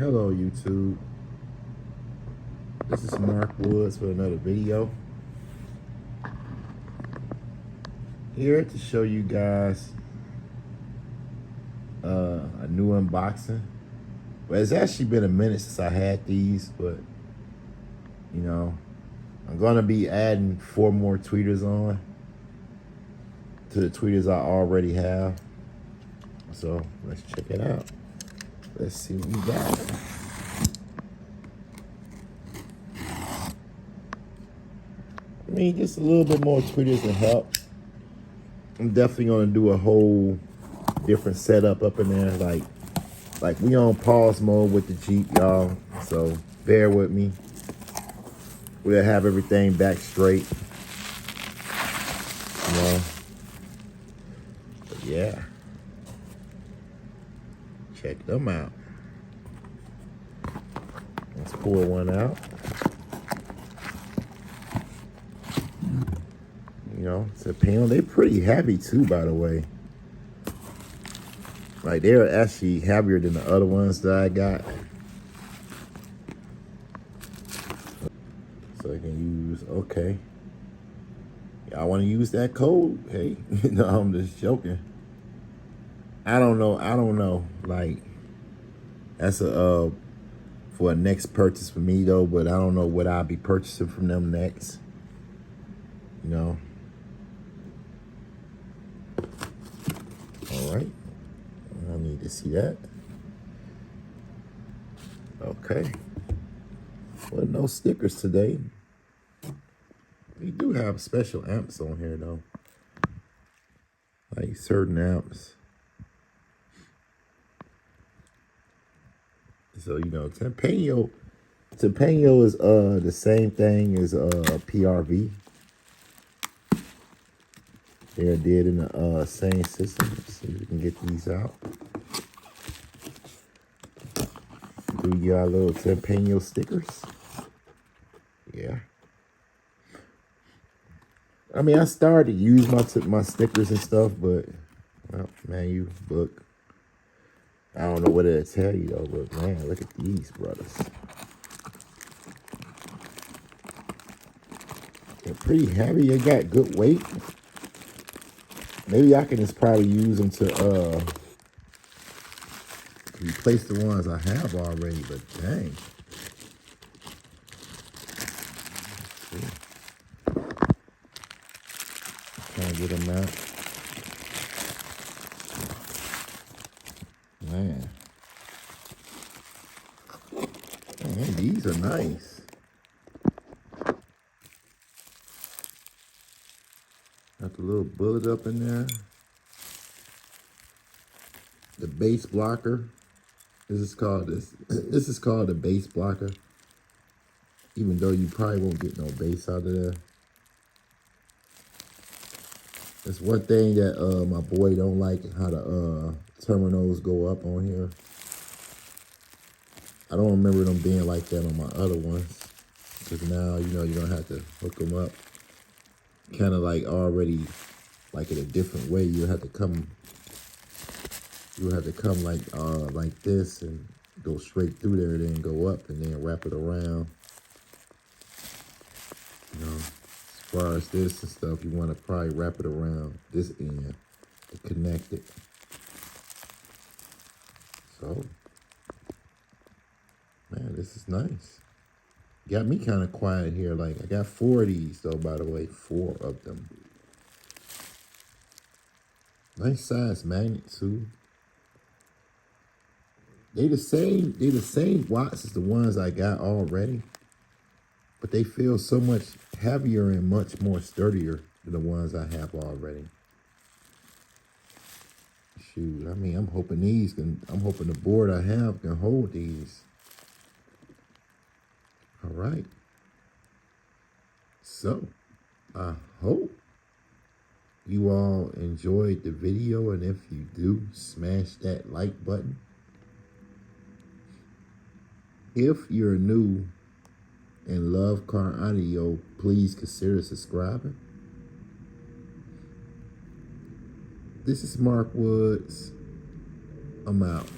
Hello YouTube, this is Mark Woods with another video here to show you guys a new unboxing. Well, it's actually been a minute since I had these, but you know, I'm gonna be adding 4 more tweeters on to the tweeters I already have, so let's check it out. Let's see what we got. I mean, just a little bit more tweeters to help. I'm definitely gonna do a whole different setup up in there. Like we on pause mode with the Jeep, y'all. So bear with me. We'll have everything back straight. You know. But yeah. Check them out. Let's pour one out. You know, Timpano, they're pretty heavy too, by the way. Like, they're actually heavier than the other ones that I got. So I can use, okay. Y'all want to use that code? Hey, no, I'm just joking. I don't know. Like, that's a for a next purchase for me though, but I don't know what I'll be purchasing from them next. You know. All right. I need to see that. Okay. Well, no stickers today. We do have special amps on here though. Like certain amps. So, you know, Timpano is the same thing as PRV. They're did in the same system. Let's see if we can get these out. Do y'all little Timpano stickers? Yeah. I mean, I started to use my stickers and stuff, but well, man, you book. I don't know what it'll tell you though, but man, look at these brothers. They're pretty heavy. They got good weight. Maybe I can just probably use them to replace the ones I have already, but dang. Trying to get them out. Man, these are nice. Got the little bullet up in there. The base blocker. This is called the base blocker. Even though you probably won't get no base out of there. It's one thing that my boy don't like, how the terminals go up on here. I don't remember them being like that on my other ones. Because now, you know, you don't have to hook them up. Kind of like already, like in a different way. You have to come like this and go straight through there, then go up and then wrap it around. You know, as far as this and stuff, you want to probably wrap it around this end to connect it. So, man, this is nice. Got me kind of quiet here. Like, I got 4 of these though, by the way, 4 of them. Nice size magnet too. They the same watts as the ones I got already, but they feel so much heavier and much more sturdier than the ones I have already. Shoot, I mean, I'm hoping the board I have can hold these. All right. So, I hope you all enjoyed the video, and if you do, smash that like button. If you're new and love car audio, please consider subscribing. This is Mark Woods. I'm out.